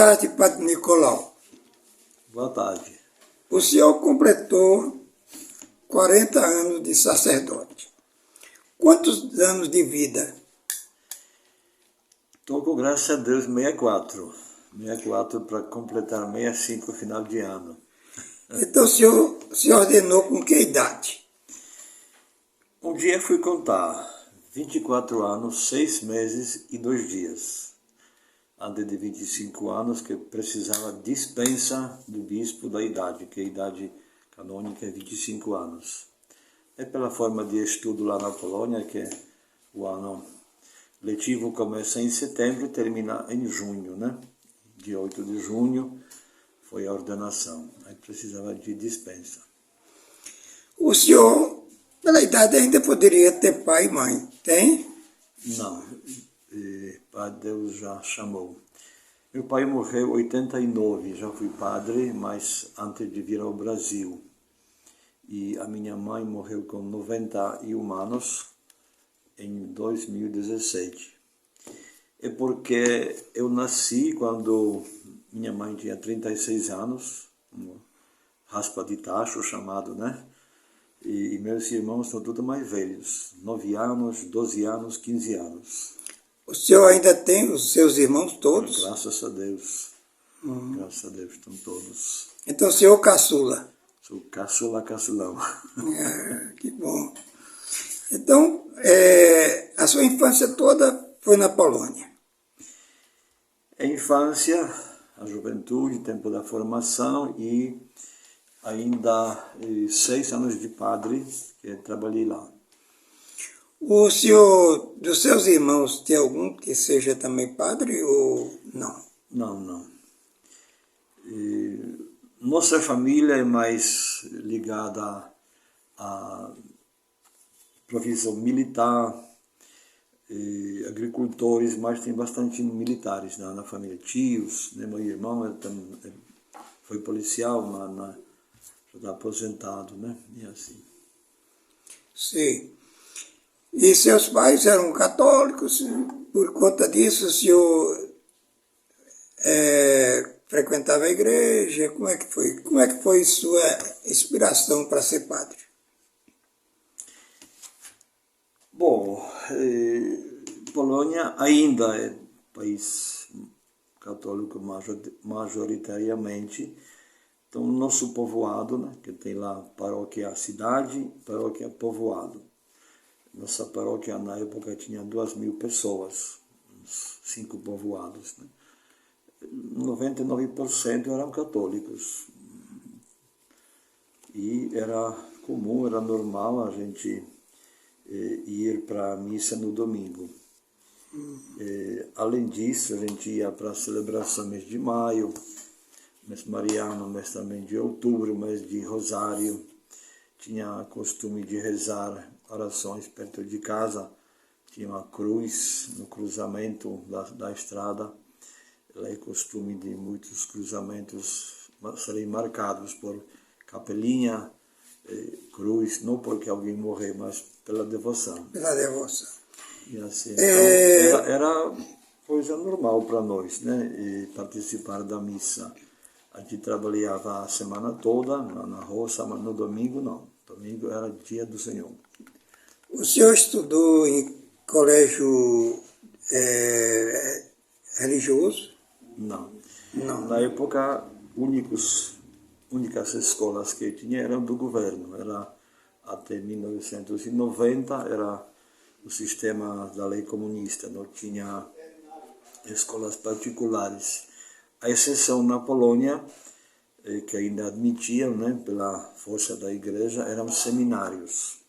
tarde, Padre Nicolau. Boa tarde. O senhor completou 40 anos de sacerdote. Quantos anos de vida? Estou com, graças a Deus, 64. 64 para completar 65 final de ano. Então o senhor se ordenou com que idade? Um dia fui contar 24 anos, 6 meses e 2 dias. Antes de 25 anos, que precisava dispensa do bispo da idade, que a idade canônica é 25 anos. É pela forma de estudo lá na Polônia, que o ano letivo começa em setembro e termina em junho, né? Dia 8 de junho foi a ordenação, aí precisava de dispensa. O senhor, pela idade, ainda poderia ter pai e mãe, tem? Não, Pai Deus já chamou. Meu pai morreu em 89, já fui padre, mas antes de vir ao Brasil. E a minha mãe morreu com 91 anos, em 2017. É porque eu nasci quando minha mãe tinha 36 anos, raspa de tacho chamado, né? E meus irmãos são todos mais velhos, 9 anos, 12 anos, 15 anos. O senhor ainda tem os seus irmãos todos? Graças a Deus. Graças a Deus estão todos. Então o senhor caçula. Sou caçulão. Que bom. Então, a sua infância toda foi na Polônia. A infância, a juventude, tempo da formação e ainda 6 anos de padre, que trabalhei lá. O senhor, dos seus irmãos, tem algum que seja também padre ou não? Não. Nossa família é mais ligada à profissão militar, agricultores, mas tem bastante militares na família. Tios, né? Meu irmão foi policial, já está aposentado, né? E assim. Sim. E seus pais eram católicos, por conta disso o senhor frequentava a igreja, como é que foi? Como é que foi sua inspiração para ser padre? Bom, Polônia ainda é país católico majoritariamente, então nosso povoado, né, que tem lá paróquia cidade, paróquia povoado. Nossa paróquia na época tinha 2.000 pessoas, uns 5 povoados, né? 99% eram católicos. E era comum, era normal a gente ir para a missa no domingo. Além disso, a gente ia para a celebração mês de maio, mês mariano, mês também de outubro, mês de rosário. Tinha costume de rezar orações perto de casa, tinha uma cruz no cruzamento da estrada. Lá é costume de muitos cruzamentos serem marcados por capelinha, cruz, não porque alguém morreu, mas pela devoção. Pela devoção. E assim, então, era coisa normal para nós, né? E participar da missa. A gente trabalhava a semana toda na roça, mas no domingo não. Domingo era dia do Senhor. O senhor estudou em colégio religioso? Não. Não. Na época, únicas escolas que tinha eram do governo. Era até 1990 era o sistema da lei comunista, não tinha escolas particulares. A exceção na Polônia, que ainda admitiam, né, pela força da igreja, eram seminários.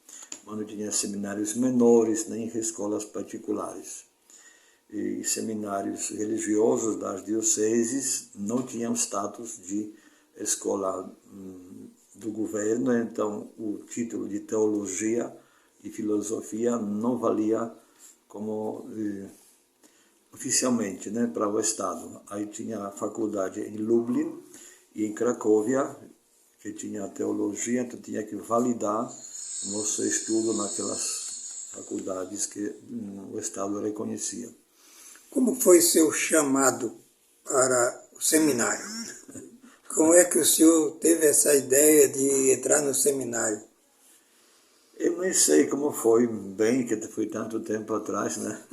Mas não tinha seminários menores, nem escolas particulares. E seminários religiosos das dioceses não tinham status de escola do governo, então o título de teologia e filosofia não valia como oficialmente, né, para o Estado. Aí tinha a faculdade em Lublin e em Cracóvia, que tinha teologia, então tinha que validar o nosso estudo naquelas faculdades que o Estado reconhecia. Como foi seu chamado para o seminário. Como é que o senhor teve essa ideia de entrar no seminário? Eu nem sei como foi bem, que foi tanto tempo atrás, né?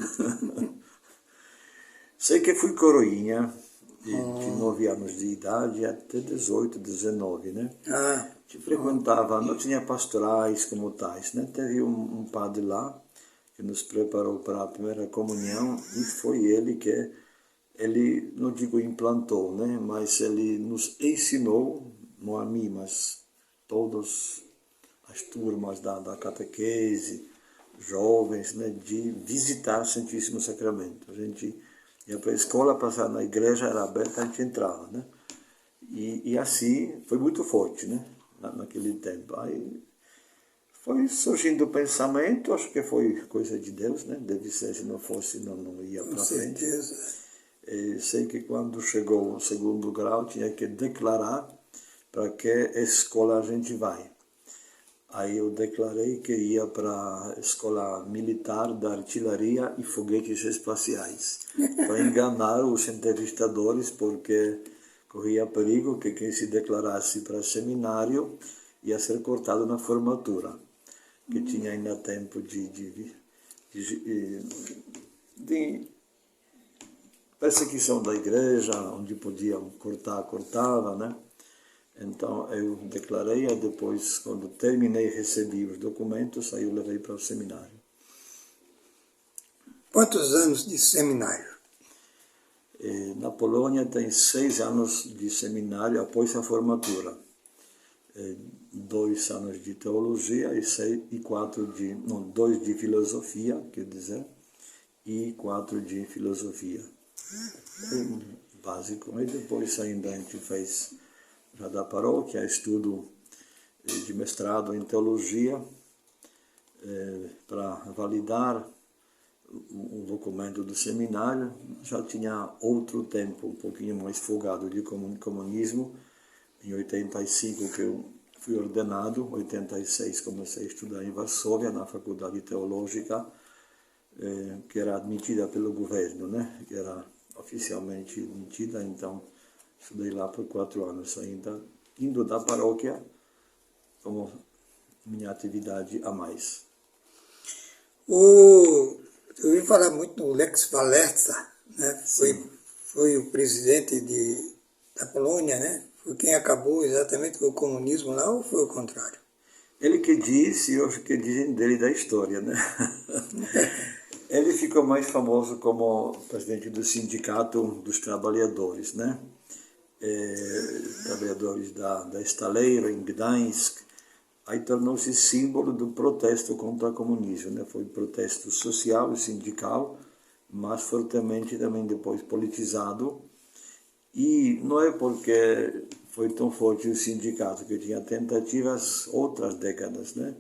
Sei que fui coroinha, de 9 anos de idade até 18, 19, né? Ah, Que frequentava, não tinha pastorais como tais, né? Teve um padre lá que nos preparou para a primeira comunhão e foi ele que, ele, não digo implantou, né? Mas ele nos ensinou, não a mim, mas todas as turmas da catequese, jovens, né? De visitar o Santíssimo Sacramento. A gente ia para a escola, passar na igreja, era aberta, a gente entrava, né? E assim, foi muito forte, né? Naquele tempo. Aí foi surgindo o pensamento, acho que foi coisa de Deus, né? Deve ser, se não fosse, não ia com para frente. certeza. Sei que quando chegou o segundo grau, tinha que declarar para que escola a gente vai. Aí eu declarei que ia para a Escola Militar da Artilharia e Foguetes Espaciais, para enganar os entrevistadores, porque corria perigo que quem se declarasse para seminário ia ser cortado na formatura, que tinha ainda tempo de perseguição da igreja, onde podiam cortar, cortava, né? Então eu declarei, e depois, quando terminei, recebi os documentos, aí eu levei para o seminário. Quantos anos de seminário? Na Polônia tem 6 anos de seminário após a formatura. 2 anos de teologia e 2 de filosofia, quer dizer, e 4 de filosofia. Básico. E depois ainda a gente fez, já da paróquia, estudo de mestrado em teologia, para validar um documento do seminário. Já tinha outro tempo, um pouquinho mais folgado, de comunismo. Em 85 que eu fui ordenado, em 86 comecei a estudar em Varsóvia, na Faculdade Teológica, que era admitida pelo governo, né? Que era oficialmente admitida, então estudei lá por 4 anos ainda, indo da paróquia como minha atividade a mais. Eu ouvi falar muito no Lech Walesa, né? Foi o presidente da Polônia, né? Foi quem acabou exatamente com o comunismo lá, ou foi o contrário? Ele que disse, eu acho que dizem dele da história, né? Ele ficou mais famoso como presidente do Sindicato dos Trabalhadores, né? Trabalhadores da estaleira em Gdańsk. Aí tornou-se símbolo do protesto contra o comunismo, né? Foi um protesto social e sindical, mas fortemente também depois politizado. E não é porque foi tão forte o sindicato, que tinha tentativas outras décadas, né?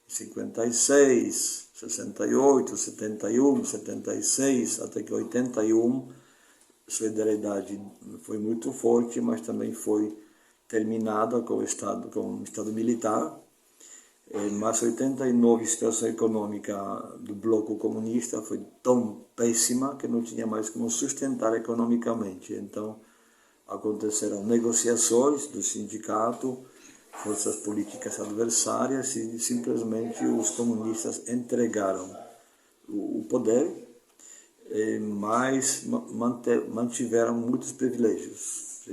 56, 68, 71, 76, até que 81, solidariedade foi muito forte, mas também foi terminada com o Estado militar. Mas 89, a situação econômica do bloco comunista foi tão péssima que não tinha mais como sustentar economicamente. Então, aconteceram negociações do sindicato, forças políticas adversárias, e simplesmente os comunistas entregaram o poder, mas mantiveram muitos privilégios,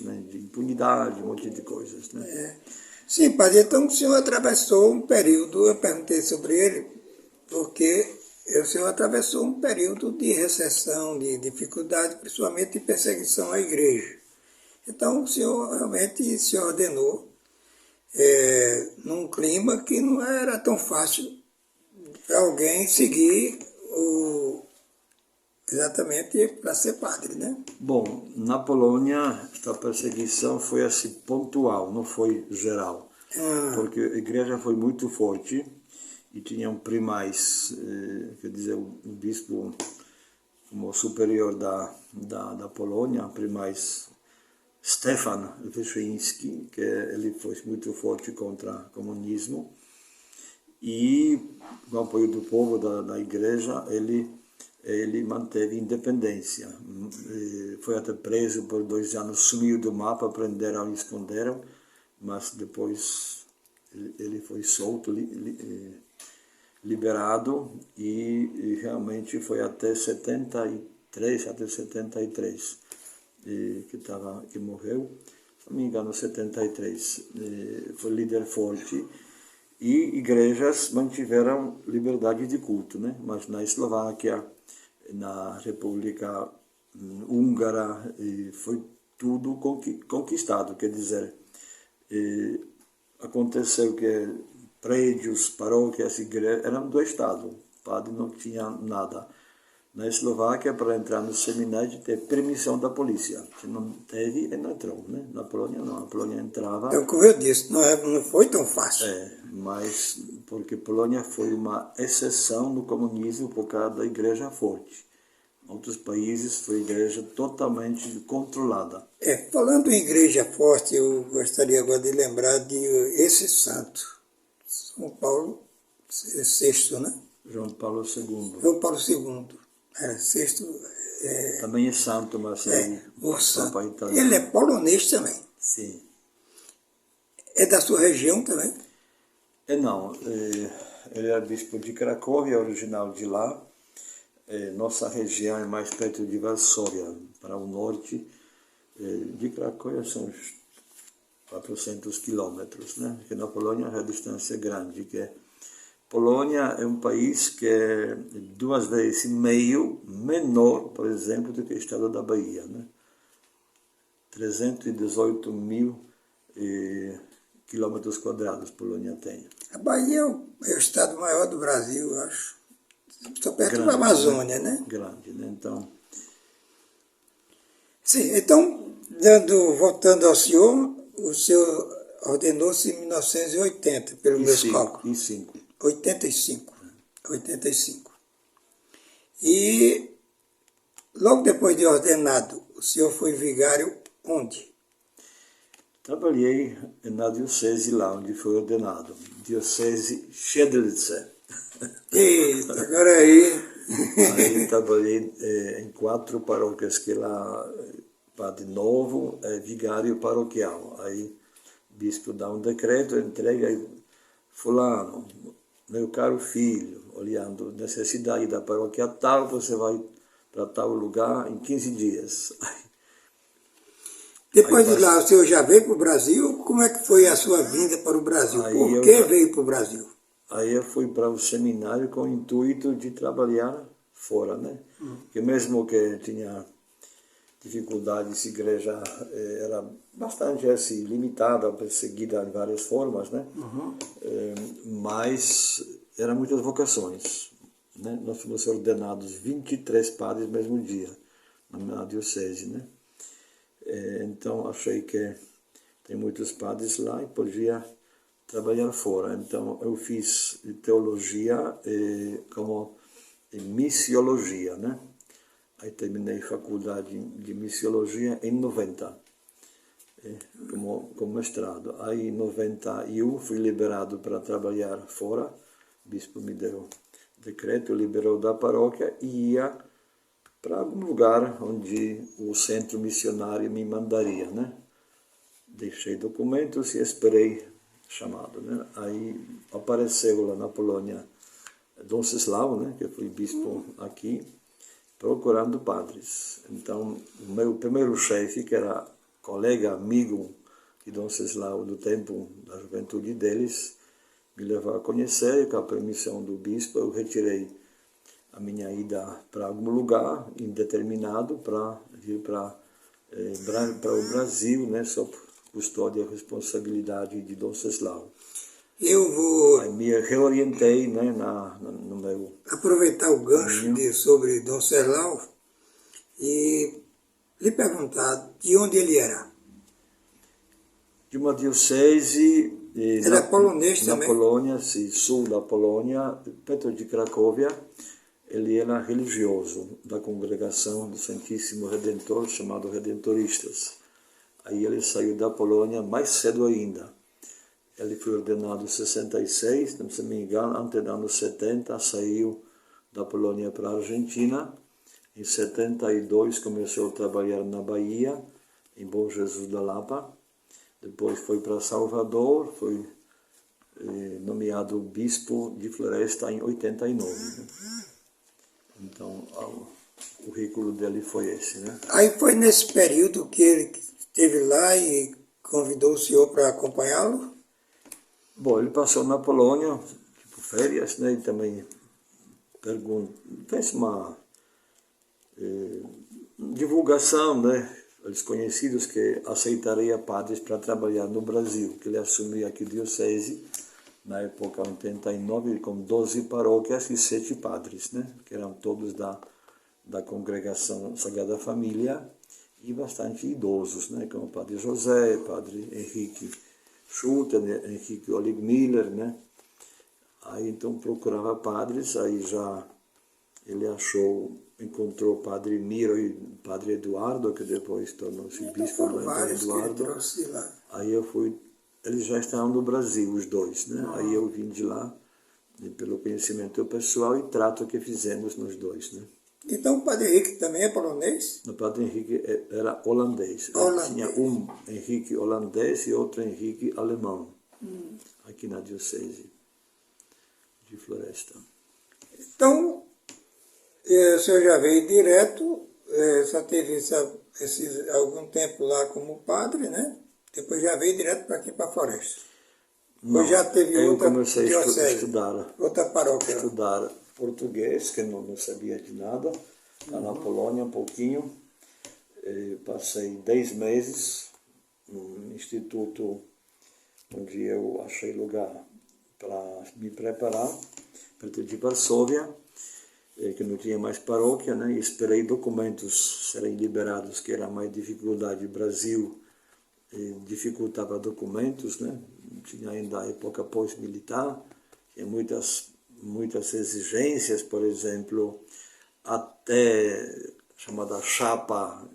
né, de impunidade, um monte de coisas, né? Sim, padre, então o senhor atravessou um período, eu perguntei sobre ele, porque o senhor atravessou um período de recessão, de dificuldade, principalmente de perseguição à igreja. Então o senhor realmente se ordenou num clima que não era tão fácil para alguém seguir exatamente para ser padre, né? Bom, na Polônia, esta perseguição foi assim pontual, não foi geral, porque a igreja foi muito forte e tinham primais, quer dizer, o bispo como superior da Polônia, primais Stefan Wyszyński, que ele foi muito forte contra o comunismo, e com o apoio do povo, da igreja, ele ele manteve independência. Foi até preso por 2 anos, sumiu do mapa, prenderam e esconderam, mas depois ele foi solto, liberado, e realmente foi até 73 que morreu, se não me engano 73, foi líder forte, e igrejas mantiveram liberdade de culto, né? Mas na Eslováquia, na República Húngara, foi tudo conquistado, quer dizer, aconteceu que prédios, paróquias, igrejas eram do Estado, o padre não tinha nada. Na Eslováquia, para entrar no seminário, teve permissão da polícia. Se não teve, ele não entrou, né? Na Polônia não, a Polônia entrava. É como eu disse, não foi tão fácil. Mas porque a Polônia foi uma exceção no comunismo por causa da igreja forte. Em outros países foi igreja totalmente controlada. Falando em igreja forte, eu gostaria agora de lembrar de esse santo, São Paulo VI, né? João Paulo II. João Paulo II. Era sexto. Também é santo, mas o santo. Papa italiano. Ele é polonês também. Sim. É da sua região também? Não. Ele é bispo de Cracóvia, original de lá. Nossa região é mais perto de Varsóvia, para o norte. De Cracóvia são uns 400 quilômetros, né? Porque na Polônia a distância é grande, Polônia é um país que é 2,5 vezes menor, por exemplo, do que o estado da Bahia, né? 318 mil quilômetros quadrados Polônia tem. A Bahia é o estado maior do Brasil, eu acho. Só perto da Amazônia, né? Grande, né? Então... Sim, então, voltando ao senhor, o senhor ordenou-se em 1980, pelo meus cálculos. 85. E logo depois de ordenado, o senhor foi vigário onde? Trabalhei na diocese lá onde foi ordenado, diocese Siedlce. Eita, agora aí... Aí trabalhei em 4 paróquias, que lá, padre novo, é vigário paroquial. Aí o bispo dá um decreto, entrega aí, fulano, meu caro filho, olhando necessidade da paróquia tal, você vai para tal lugar em 15 dias. Depois de lá, o senhor já veio para o Brasil? Como é que foi a sua vinda para o Brasil? Por que veio para o Brasil? Aí eu fui para o seminário com o intuito de trabalhar fora, né? Porque mesmo que tinha dificuldades, a igreja era bastante assim, limitada, perseguida de várias formas, né? Mas eram muitas vocações, né? Nós fomos ordenados 23 padres no mesmo dia, na diocese, né? Então achei que tem muitos padres lá e podia trabalhar fora. Então eu fiz teologia como missiologia, né? Aí terminei faculdade de missiologia em 90, como mestrado. Aí em 91 fui liberado para trabalhar fora. O bispo me deu decreto, liberou da paróquia e ia para algum lugar onde o centro missionário me mandaria, né? Deixei documentos e esperei chamado, né? Aí apareceu lá na Polônia Dom Ceslau, né? Que foi bispo aqui, procurando padres. Então, o meu primeiro chefe, que era colega, amigo de Dom Ceslau do tempo da juventude deles, me levou a conhecer, e com a permissão do bispo eu retirei a minha ida para algum lugar indeterminado para vir para o Brasil, né, sob custódia e responsabilidade de Dom Ceslau. Aí me reorientei, né, no meu... aproveitar o gancho sobre Dom Ceslau e lhe perguntar de onde ele era. De uma diocese... Ele é polonês também? Na Polônia, sim, sul da Polônia, perto de Cracóvia. Ele era religioso da congregação do Santíssimo Redentor, chamado Redentoristas. Aí ele saiu da Polônia mais cedo ainda. Ele foi ordenado em 66, não se me engano, antes dos anos 70, saiu da Polônia para a Argentina. Em 72 começou a trabalhar na Bahia, em Bom Jesus da Lapa. Depois foi para Salvador, foi nomeado bispo de Floresta em 89. Né? Então, o currículo dele foi esse. Né? Aí foi nesse período que ele esteve lá e convidou o senhor para acompanhá-lo? Bom, ele passou na Polônia, tipo férias, né? E também fez uma divulgação, né? Eles conhecidos que aceitaria padres para trabalhar no Brasil, que ele assumiu aqui a diocese na época 89 com 12 paróquias e 7 padres, né? Que eram todos da congregação Sagrada Família e bastante idosos, né? Como o padre José, padre Henrique Schutter, Henrique Oligmiller, né? Aí então procurava padres, aí já ele encontrou o padre Miro e o padre Eduardo, que depois tornou-se bispo, do Eduardo. Aí eles já estavam no Brasil, os dois, né? Aí eu vim de lá, pelo conhecimento pessoal e trato que fizemos nos dois, né? Então o padre Henrique também é polonês? O padre Henrique era holandês. Tinha um Henrique holandês e outro Henrique alemão, aqui na diocese de Floresta. Então, o senhor já veio direto, só teve algum tempo lá como padre, né? Depois já veio direto para aqui, para a Floresta. Não, já teve eu outra comecei a diocese, outra paróquia. Estudar português, que não sabia de nada, lá na Polônia um pouquinho. Passei 10 meses num instituto onde eu achei lugar para me preparar, perto de Varsóvia, que não tinha mais paróquia, né? E esperei documentos serem liberados, que era mais dificuldade. O Brasil dificultava documentos, né? Tinha ainda a época pós-militar, tinha muitas exigências, por exemplo, até chamada chapa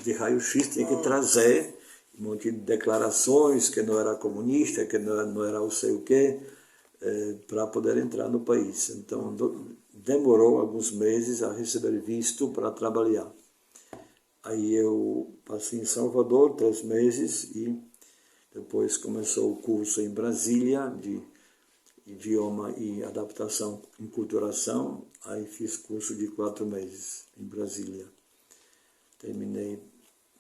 de raio-x tinha que trazer um monte de declarações que não era comunista, que não era o sei o quê, para poder entrar no país. Então, demorou alguns meses a receber visto para trabalhar. Aí eu passei em Salvador 3 meses e depois começou o curso em Brasília de idioma e adaptação em culturação. Aí fiz curso de 4 meses em Brasília. Terminei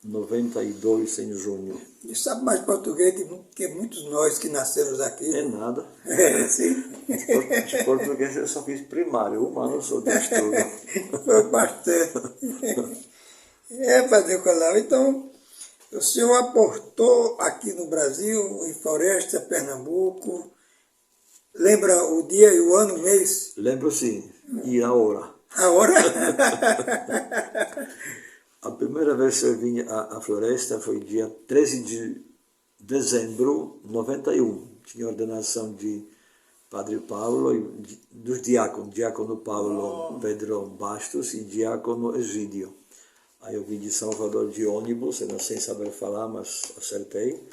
92 em junho. E sabe mais português do que muitos nós que nascemos aqui? É nada. Sim. De português eu só fiz primário, 1 ano só de estudo. Foi bastante. Padre Nicolau, então o senhor aportou aqui no Brasil, em Floresta, Pernambuco. Lembra o dia e o ano, o mês? Lembro sim, e a hora. A hora? A primeira vez que eu vim à Floresta foi dia 13 de dezembro de 91. Tinha ordenação de Padre Paulo e dos diáconos, diácono Paulo Pedro Bastos e diácono Egídio. Aí eu vim de Salvador de ônibus, ainda sem saber falar, mas acertei.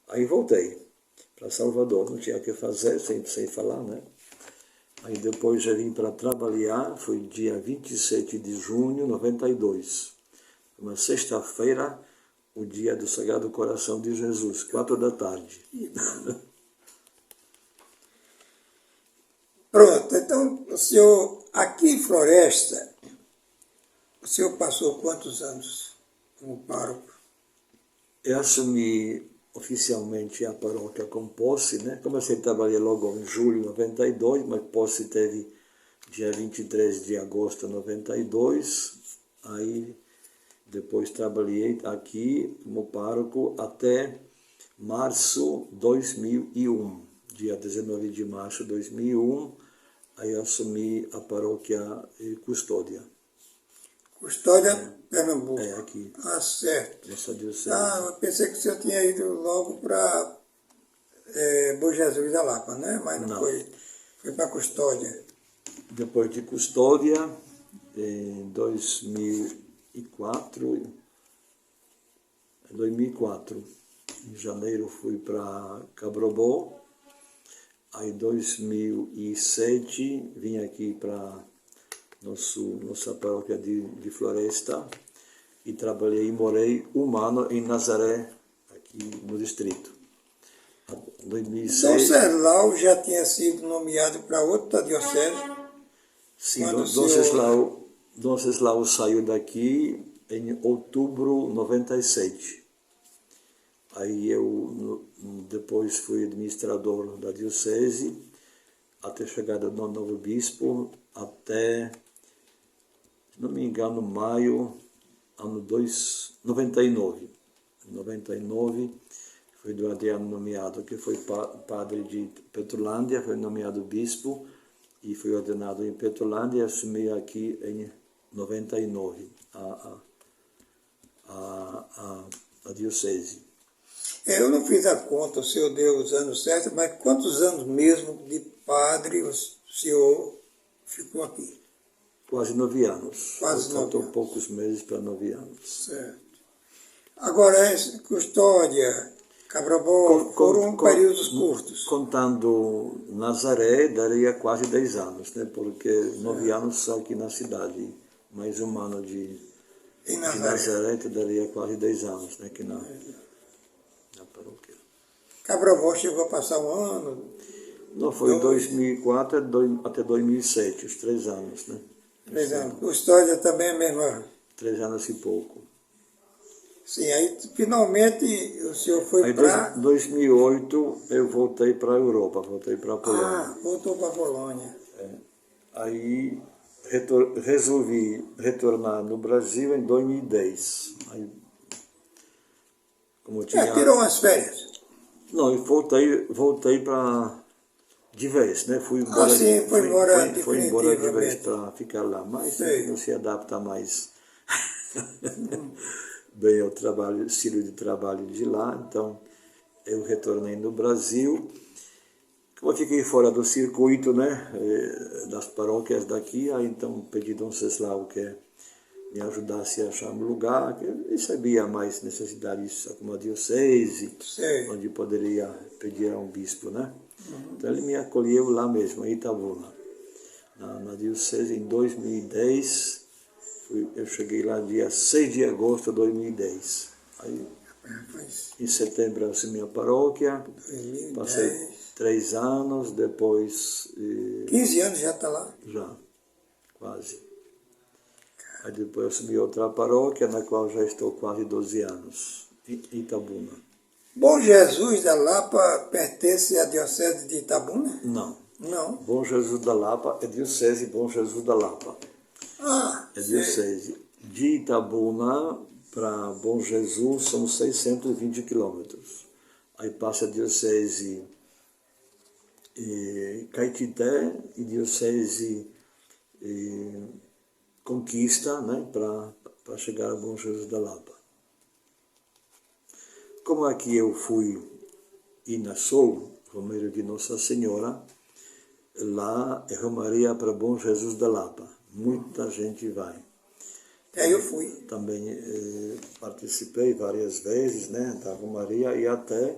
Aí voltei para Salvador, não tinha o que fazer, sem falar, né? Aí depois já vim para trabalhar, foi dia 27 de junho de 92. Uma sexta-feira, o dia do Sagrado Coração de Jesus, 4 da tarde. Pronto, então o senhor, aqui em Floresta, o senhor passou quantos anos como pároco? Eu assumi oficialmente a paróquia com posse, né? Comecei a trabalhar logo em julho de 92, mas posse teve dia 23 de agosto de 92, aí depois trabalhei aqui como pároco até março de 2001, dia 19 de março de 2001, aí eu assumi a paróquia Custódia. Custódia, Pernambuco. É, aqui. Ah, certo. Nessa diocese. Eu pensei que o senhor tinha ido logo para Bom Jesus da Lapa, né? Mas não. Foi para Custódia. Depois de Custódia, em 2004, em janeiro fui para Cabrobó, Aí, em 2007, vim aqui para nossa paróquia de Floresta e trabalhei e morei um ano em Nazaré, aqui no distrito. Em Dom 2006, Celau já tinha sido nomeado para outra diocese? sim, Quando o Dom Ceslau saiu daqui em outubro de 97. Aí eu depois fui administrador da diocese, até a chegada do novo bispo, até, se não me engano, maio, ano 99. Em 99, foi do Adriano nomeado, que foi padre de Petrolândia, foi nomeado bispo, e foi ordenado em Petrolândia e assumi aqui em 99 a diocese. Eu não fiz a conta, o senhor deu os anos certos, mas quantos anos mesmo de padre o senhor ficou aqui? Quase 9 anos. Quase 9 Faltam anos. poucos meses para 9 anos. Certo. Agora, Custódia, Cabrobó, foram períodos curtos. Contando Nazaré, daria quase 10 anos, né? Porque 9 anos só aqui na cidade. Mais um ano de Nazaré daria quase 10 anos, né? Aqui na paróquia. Cabrobó chegou a passar um ano? Não, foi em 2004 até 2007, os 3 anos, né? 3 anos. Custódia também é a mesma? 3 anos e pouco. Sim, aí finalmente o senhor foi para... Em 2008 eu voltei para a Europa, voltei para a Polônia. Ah, voltou para a Polônia. Aí resolvi retornar no Brasil em 2010. Aí, como eu tinha... tirou umas férias? Não, eu voltei para de vez, né? Fui embora, sim, foi embora de vez para ficar lá, mas não se adapta mais bem ao trabalho, estilo de trabalho de lá, então eu retornei no Brasil. Como eu fiquei fora do circuito, né, das paróquias daqui, aí então pedi a Dom Ceslau que me ajudasse a achar um lugar, que eu sabia mais necessidades como a diocese, onde poderia pedir a um bispo, né? Então ele me acolheu lá mesmo, em Itabuna, na diocese, em 2010. Eu cheguei lá dia 6 de agosto de 2010. Aí, em setembro eu assumi a paróquia, 2010. Passei 3 anos, depois... 15 anos já está lá? Já, quase. Aí depois assumi outra paróquia, na qual já estou quase 12 anos, em Itabuna. Bom Jesus da Lapa pertence à diocese de Itabuna? Não. Não? Bom Jesus da Lapa é diocese Bom Jesus da Lapa. É diocese. De Itabuna para Bom Jesus são 620 quilômetros. Aí passa a diocese Caetité e diocese Conquista, né, para chegar a Bom Jesus da Lapa. Como aqui eu fui e nasceu, Romeiro de Nossa Senhora, lá é Romaria para Bom Jesus da Lapa. Muita gente vai. Aí eu fui. Também participei várias vezes, né, da Romaria e até,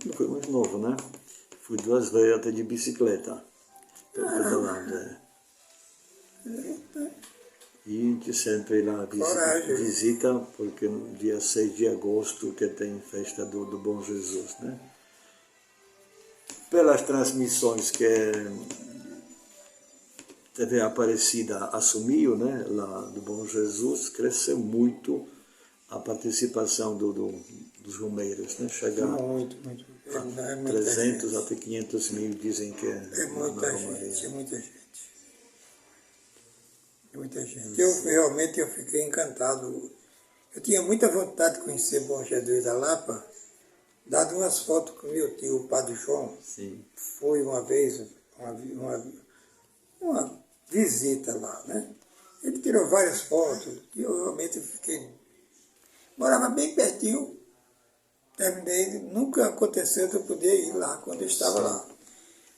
não fui mais novo, né? Fui 2 vezes até de bicicleta. E a gente sempre lá visita, porque no dia 6 de agosto que tem festa do Bom Jesus, né? Pelas transmissões que TV Aparecida assumiu, né, lá do Bom Jesus, cresceu muito a participação dos romeiros, né? Chegar muito. a 300 gente. Até 500 mil, dizem que é muita gente, muita gente. Eu realmente fiquei encantado. Eu tinha muita vontade de conhecer Bom Jesus da Lapa, dado umas fotos com meu tio, o Padre João. Sim. Foi uma vez uma visita lá, né? Ele tirou várias fotos e eu realmente fiquei... Morava bem pertinho, terminei, nunca aconteceu de eu poder ir lá quando eu estava lá.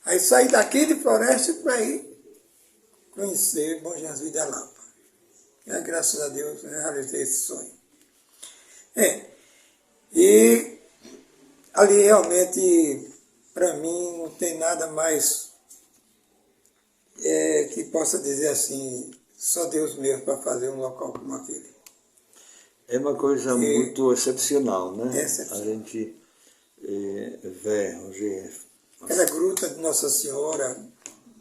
Aí saí daqui de Floresta para ir conhecer Bom Jesus da Lapa. E graças a Deus eu realizei esse sonho. E ali realmente para mim, não tem nada mais que possa dizer assim, só Deus mesmo para fazer um local como aquele. É uma coisa muito excepcional, né? É excepcional. A gente vê hoje... Aquela gruta de Nossa Senhora,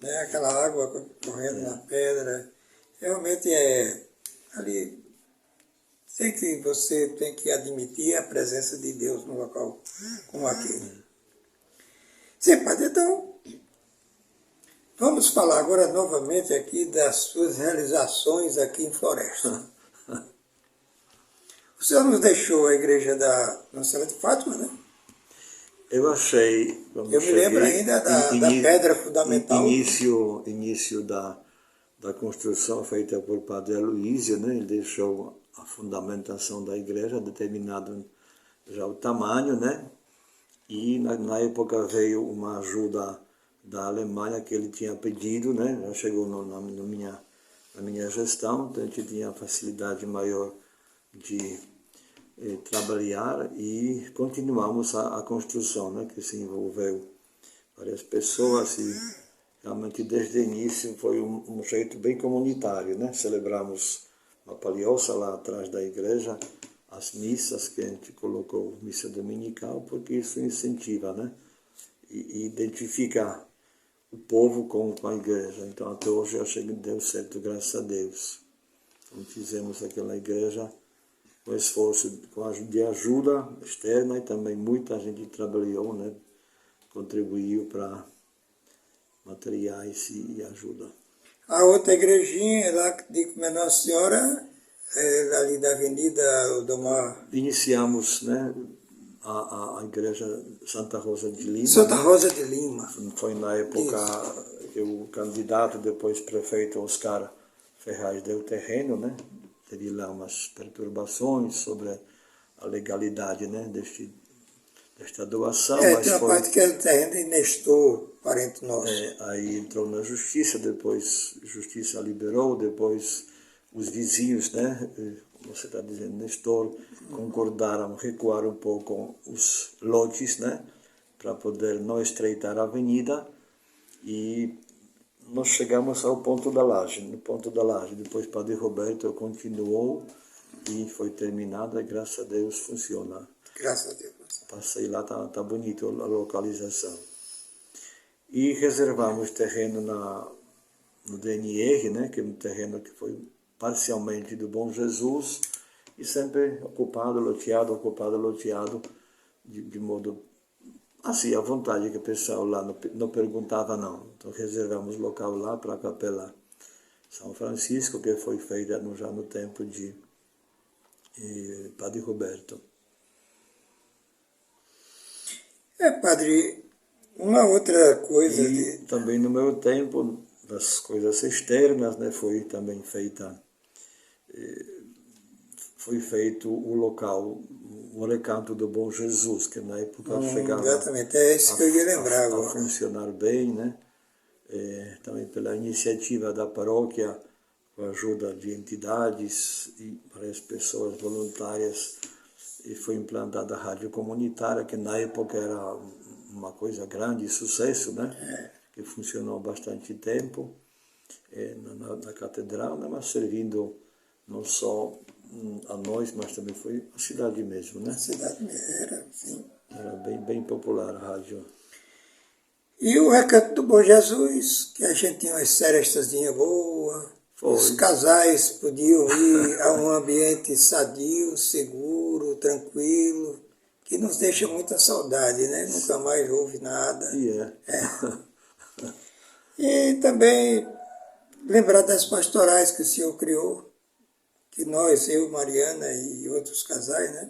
né? Aquela água correndo na pedra, realmente ali você tem que admitir a presença de Deus no local como aquele. Sim, padre, então vamos falar agora novamente aqui das suas realizações aqui em Floresta. O senhor nos deixou a igreja da Nossa Senhora de Fátima, né? Eu achei... Eu me lembro ainda da pedra fundamental. Início da construção feita por Padre Aloísio, né? Ele deixou a fundamentação da igreja, determinado já o tamanho, né? E na época veio uma ajuda da Alemanha que ele tinha pedido, né? Já chegou na minha gestão, então a gente tinha facilidade maior de trabalhar e continuamos a construção, né? Que se envolveu várias pessoas e realmente desde o início foi um jeito bem comunitário, né? Celebramos uma palhoça lá atrás da igreja, as missas que a gente colocou, missa dominical, porque isso incentiva, né? E identifica o povo com a igreja. Então até hoje eu achei que deu certo, graças a Deus. Então fizemos aquela igreja com esforço, de ajuda externa e também muita gente trabalhou, né? Contribuiu para materiais e ajuda. A outra igrejinha lá de Nossa Senhora, ali da Avenida Odomar. Iniciamos, né, a igreja Santa Rosa de Lima. Santa Rosa de Lima. Foi na época que o candidato, depois prefeito Oscar Ferraz, deu terreno, né? Teve lá umas perturbações sobre a legalidade, né, desta doação. Tem uma parte que é o terreno de Nestor, parente nosso. Aí entrou na justiça, depois a justiça liberou, depois os vizinhos, né, como você está dizendo, Nestor, concordaram, recuaram um pouco os lotes, né, para poder não estreitar a avenida e nós chegamos ao ponto da laje, no ponto da laje. Depois Padre Roberto continuou e foi terminada, graças a Deus funciona. Graças a Deus. Passei lá, tá bonito a localização. E reservamos terreno no DNR, né, que é um terreno que foi parcialmente do Bom Jesus e sempre ocupado, loteado, de modo assim, à vontade, que o pessoal lá não perguntava não. Então reservamos local lá para a Capela São Francisco, que foi feita já no tempo de Padre Roberto. Padre, uma outra coisa... E também no meu tempo, das coisas externas, né, foi também foi feito o local, o Recanto do Bom Jesus, que na época chegava exatamente, é isso que eu ia lembrar agora. A funcionar bem, né? Também pela iniciativa da paróquia, com a ajuda de entidades e várias pessoas voluntárias, e foi implantada a rádio comunitária, que na época era uma coisa grande, sucesso, né? Que funcionou bastante tempo na catedral, né? Mas servindo não só a nós, mas também foi a cidade mesmo, né? A cidade era, sim. Era bem popular a rádio. E o Recanto do Bom Jesus, que a gente tinha umas serestazinhas boas, os casais podiam ir a um ambiente sadio, seguro, tranquilo, que nos deixa muita saudade, né? Nunca mais houve nada. E também lembrar das pastorais que o senhor criou, que nós, eu, Mariana e outros casais, né?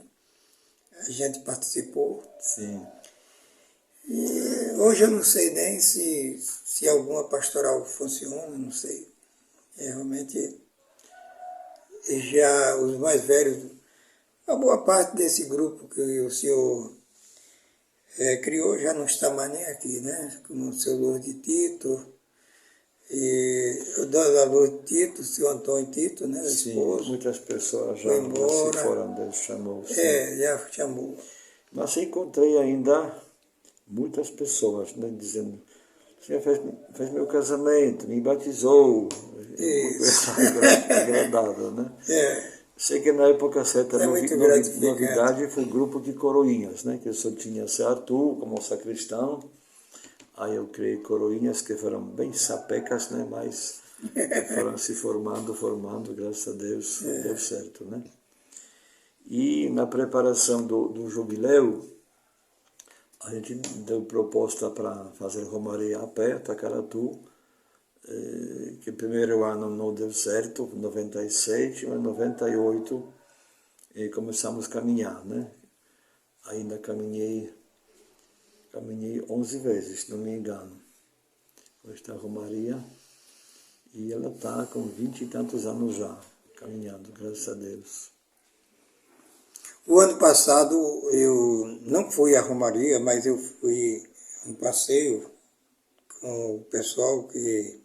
A gente participou. Sim. E hoje eu não sei nem se alguma pastoral funciona, não sei. Realmente, já os mais velhos, a boa parte desse grupo que o senhor criou já não está mais nem aqui, né? Como o seu Lourdes Tito, e o da Lourdes Tito, o senhor Antônio Tito, né? O esposo. Sim, muitas pessoas já se foram, Deus chamou. Já chamou. Mas encontrei ainda muitas pessoas, né, dizendo, o senhor fez meu casamento, me batizou, uma Isso. coisa agradável, né? É, Sei que na época certa é muito gratificante. novidade foi o grupo de coroinhas, né? Que eu só tinha Zé Arthur como sacristão. Aí eu criei coroinhas que foram bem sapecas, né? Mas foram se formando, graças a Deus, deu certo, né? E na preparação do jubileu, a gente deu proposta para fazer romaria a pé, Tacaratu, que o primeiro ano não deu certo, 97, mas 98 começamos a caminhar, né? Ainda caminhei 11 vezes, se não me engano, com esta romaria, e ela está com 20 e tantos anos já, caminhando, graças a Deus. O ano passado eu não fui à Romaria, mas eu fui um passeio com o pessoal que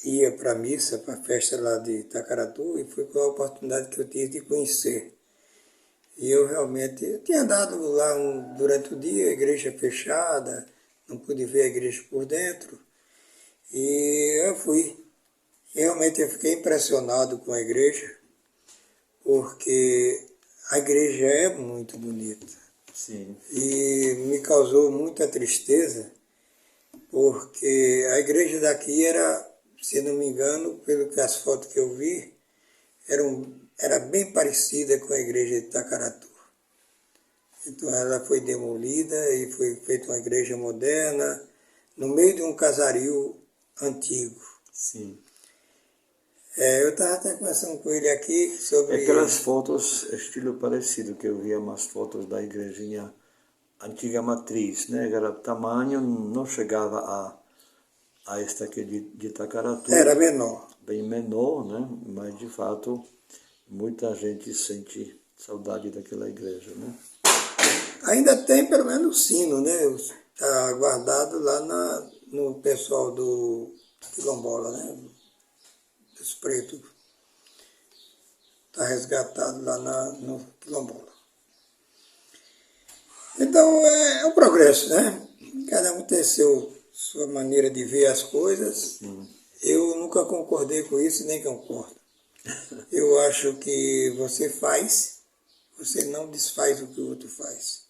ia para a missa, para a festa lá de Itacaratu, e foi com a oportunidade que eu tive de conhecer. E eu realmente tinha andado lá durante o dia, a igreja fechada, não pude ver a igreja por dentro, e eu fui. Realmente eu fiquei impressionado com a igreja, porque a igreja é muito bonita. Sim. E me causou muita tristeza, porque a igreja daqui era, se não me engano, pelo que as fotos que eu vi, era bem parecida com a igreja de Itacaratu. Então ela foi demolida e foi feita uma igreja moderna, no meio de um casario antigo. Sim. Eu estava até conversando com ele aqui sobre... Aquelas fotos, estilo parecido, que eu via umas fotos da igrejinha antiga matriz, né? Era tamanho, não chegava a esta aqui de Itacaratu. Era menor. Bem menor, né? Mas de fato, muita gente sente saudade daquela igreja, né? Ainda tem pelo menos o sino, né? Está guardado lá no pessoal do Quilombola, né? Dos pretos. Está resgatado lá no Quilombola. Então é um progresso, né? Cada um tem sua maneira de ver as coisas. Eu nunca concordei com isso, nem concordo. Eu acho que você faz, você não desfaz o que o outro faz.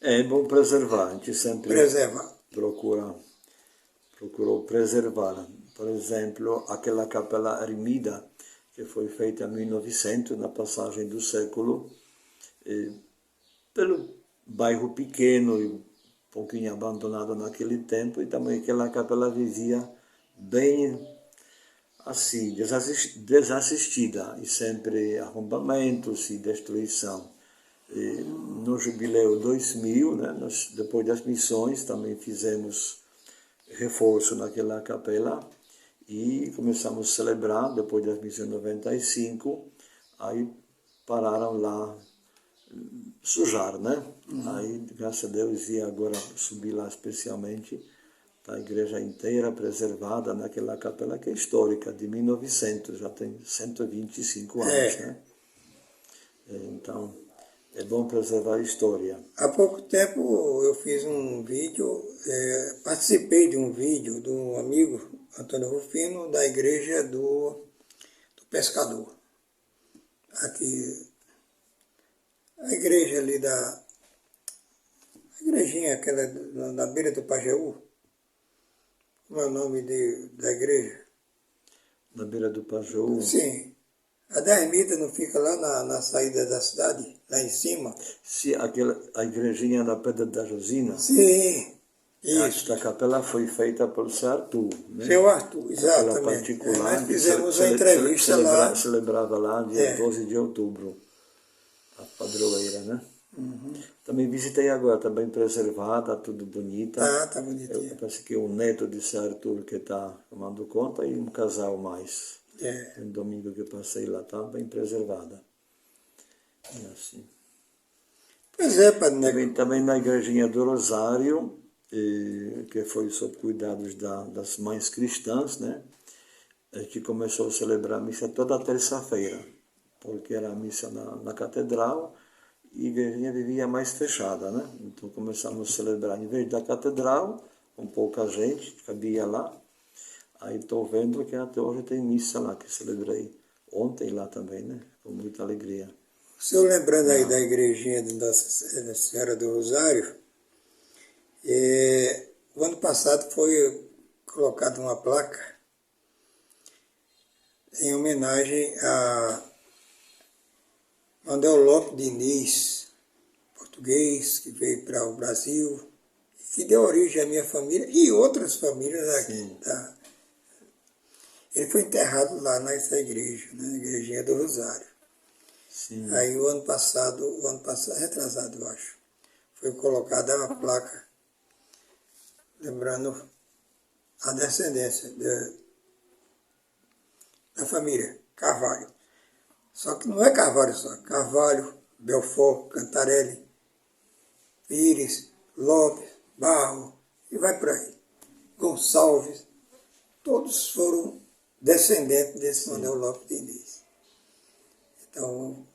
É bom preservar, a gente sempre Preservar. procurou preservar. Por exemplo, aquela capela ermida, que foi feita em 1900, na passagem do século, pelo bairro pequeno e um pouquinho abandonado naquele tempo, e também aquela capela vivia bem assim, desassistida, e sempre arrombamentos e destruição. No Jubileu 2000, né, depois das missões, também fizemos reforço naquela capela e começamos a celebrar, depois das missões 95, aí pararam lá sujar, né? Aí, graças a Deus, ia agora subir lá especialmente, tá a igreja inteira preservada naquela capela que é histórica, de 1900, já tem 125 anos, né? Então, é bom preservar a história. Há pouco tempo eu fiz um vídeo, participei de um vídeo de um amigo, Antônio Rufino, da igreja do Pescador. Aqui, a igreja ali a igrejinha aquela na beira do Pajeú. Como é o nome da igreja? Na beira do Pajeú? Sim. A da ermita não fica lá na saída da cidade, lá em cima? Sim, a igrejinha da Pedra da Josina? Sim, isso. Esta capela foi feita pelo Seu Arthur, né? Seu Arthur, exatamente. Capela particular, nós fizemos uma entrevista lá. Celebrava lá dia 12 de outubro, a padroeira, né? Também visitei agora, está bem preservada, tudo bonita. Tá bonitinha. Parece que o neto de Seu Arthur que está tomando conta e um casal mais. Um domingo que eu passei lá, está bem preservada. E assim. Pois é, Padre Neco. Também na igrejinha do Rosário, que foi sob cuidados das mães cristãs, né? A gente começou a celebrar a missa toda terça-feira, porque era a missa na catedral, e a igrejinha vivia mais fechada, né? Então começamos a celebrar, em vez da catedral, com pouca gente, cabia lá. Aí estou vendo que até hoje tem missa lá, que celebrei ontem lá também, né? Com muita alegria. O senhor lembrando aí da igrejinha de Nossa Senhora do Rosário, o ano passado foi colocada uma placa em homenagem a Manuel Lopes Diniz, português, que veio para o Brasil, que deu origem à minha família e outras famílias aqui. Tá? Ele foi enterrado lá nessa igreja, né? A igrejinha do Rosário. Sim. Aí o ano passado, retrasado eu acho, foi colocada uma placa lembrando a descendência da família Carvalho. Só que não é Carvalho só, Carvalho, Belfort, Cantarelli, Pires, Lopes, Barro, e vai por aí. Gonçalves, todos foram descendentes desse Manuel Lopes Diniz. Então,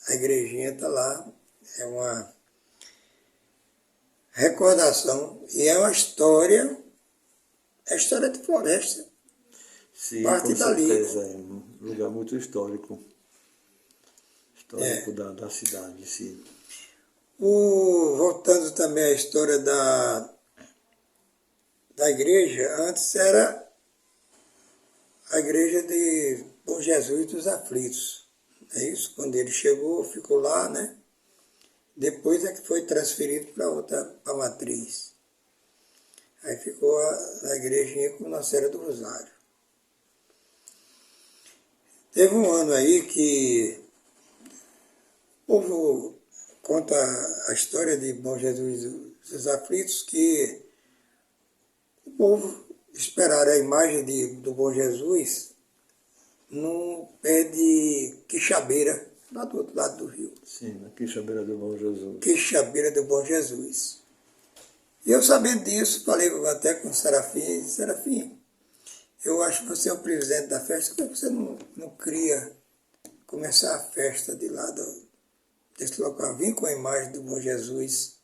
a igrejinha está lá, é uma recordação e é uma história, é história de Floresta. Sim, parte com dali. certeza, é um lugar muito histórico. Histórico da cidade, sim. Voltando também à história da igreja, antes era a igreja de Bom Jesus dos Aflitos. É isso? Quando ele chegou, ficou lá, né? Depois é que foi transferido para a matriz. Aí ficou a igrejinha com Nossa Senhora do Rosário. Teve um ano aí que o povo conta a história de Bom Jesus dos Aflitos, que o povo esperaram a imagem do Bom Jesus num pé de quixabeira, lá do outro lado do rio. Sim, na quixabeira do Bom Jesus. Quixabeira do Bom Jesus. E eu sabendo disso, falei até com o Serafim, Serafim, eu acho que você é o presidente da festa, por que você não cria, começar a festa de lá desse local? Vim com a imagem do Bom Jesus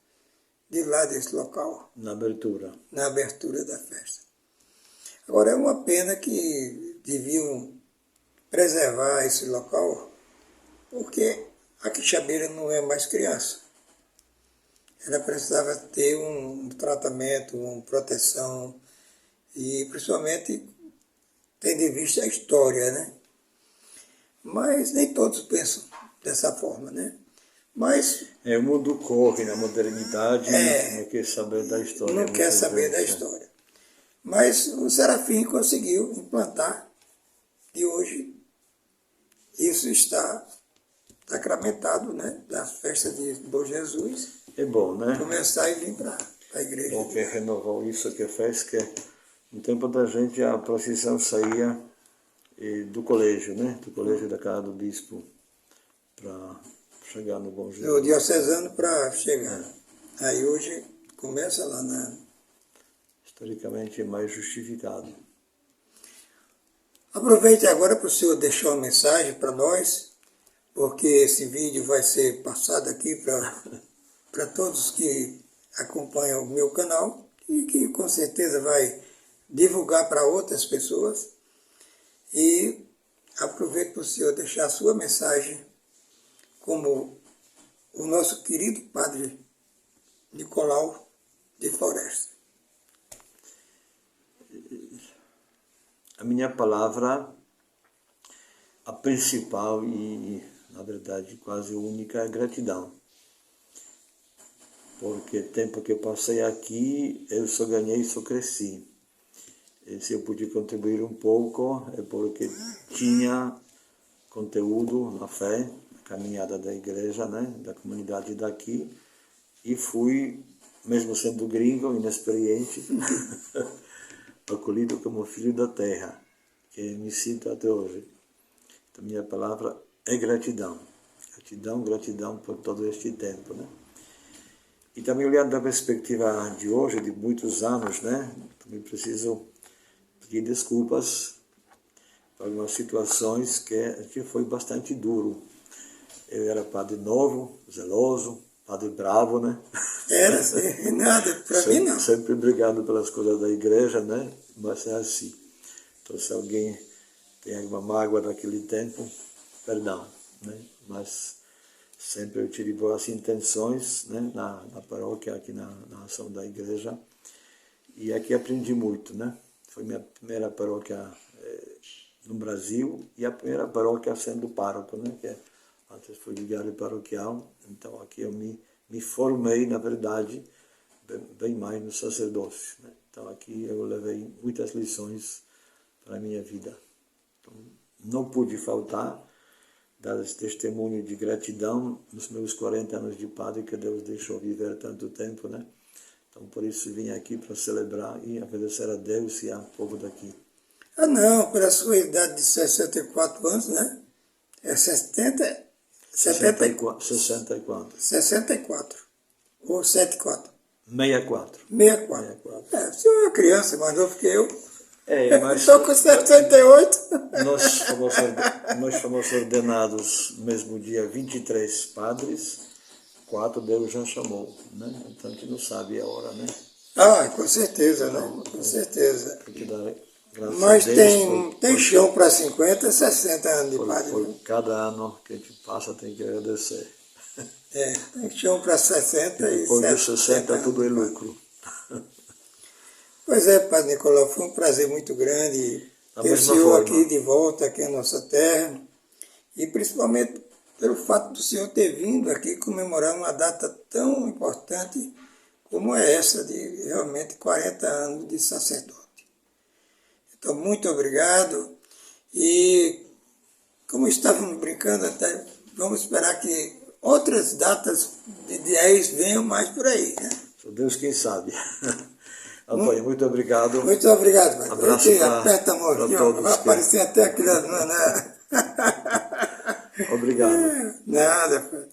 de lá desse local. Na abertura. Na abertura da festa. Agora, é uma pena que deviam preservar esse local, porque a quixabeira não é mais criança. Ela precisava ter um tratamento, uma proteção, e principalmente tendo em vista a história, né? Mas nem todos pensam dessa forma, né? Mas o mundo corre na modernidade e não quer saber da história. Não quer saber da história. Mas o Serafim conseguiu implantar e hoje isso está sacramentado, né? Da festa de Bom Jesus. É bom, né? Começar e vir para a igreja. Bom que renovou isso que fez que no tempo da gente a procissão saía do colégio, né? Do colégio da casa do bispo para chegar no Bom Jesus. Do diocesano para chegar. Aí hoje começa lá na... Historicamente é mais justificado. Aproveite agora para o senhor deixar uma mensagem para nós, porque esse vídeo vai ser passado aqui para todos que acompanham o meu canal e que com certeza vai divulgar para outras pessoas. E aproveito para o senhor deixar a sua mensagem como o nosso querido padre Nicolau de Floresta. A minha palavra, a principal e, na verdade, quase única é gratidão. Porque o tempo que eu passei aqui, eu só ganhei e só cresci. E se eu pude contribuir um pouco, é porque tinha conteúdo na fé, na caminhada da igreja, né, da comunidade daqui, e fui, mesmo sendo gringo, inexperiente, acolhido como filho da terra, que me sinto até hoje. Então, minha palavra é gratidão. Gratidão, gratidão por todo este tempo, né? E também olhando da perspectiva de hoje, de muitos anos, né? Também preciso pedir desculpas por algumas situações que foi bastante duro. Eu era padre novo, zeloso, padre bravo, né? Era assim, nada, para mim não. Sempre brigando pelas coisas da igreja, né? Mas é assim. Então, se alguém tem alguma mágoa daquele tempo, perdão, né? Mas sempre eu tive boas intenções, né? Na paróquia, aqui na ação da igreja. E aqui aprendi muito, né? Foi minha primeira paróquia no Brasil e a primeira paróquia sendo pároco, né? Que antes foi vigário paroquial. Então aqui eu me formei, na verdade, bem mais no sacerdócio, né? Então aqui eu levei muitas lições para a minha vida. Então, não pude faltar, dar esse testemunho de gratidão nos meus 40 anos de padre, que Deus deixou viver tanto tempo, né? Então, por isso vim aqui para celebrar e agradecer a Deus e ao povo daqui. Ah, não, pela sua idade de 64 anos, né? É 64. 64. Ou 74. 64. 64. É, você é uma criança mais novo que eu. Mas Estou com 78. nós fomos ordenados no mesmo dia 23 padres, 4 Deus já chamou, né? Então a gente não sabe a hora, né? Ah, com certeza, né? Com certeza. Tem que dar graças Mas a Deus tem chão para 50, 60 anos de padre. por cada ano que a gente passa tem que agradecer. Tem chão para 60 e Depois dos 60 tudo é lucro. Pois é, Padre Nicolau, foi um prazer muito grande ter o senhor aqui de volta, aqui na nossa terra, e principalmente pelo fato do senhor ter vindo aqui comemorar uma data tão importante como é essa, de realmente 40 anos de sacerdote. Então, muito obrigado, e como estávamos brincando, até vamos esperar que outras datas de 10 venham mais por aí, né? Só Deus quem sabe. Antônio, muito obrado. Muito obrigado, pai. Abraço aperta a mão aqui, ó. Vai aparecer até aqui na... Obrigado. Nada, pai.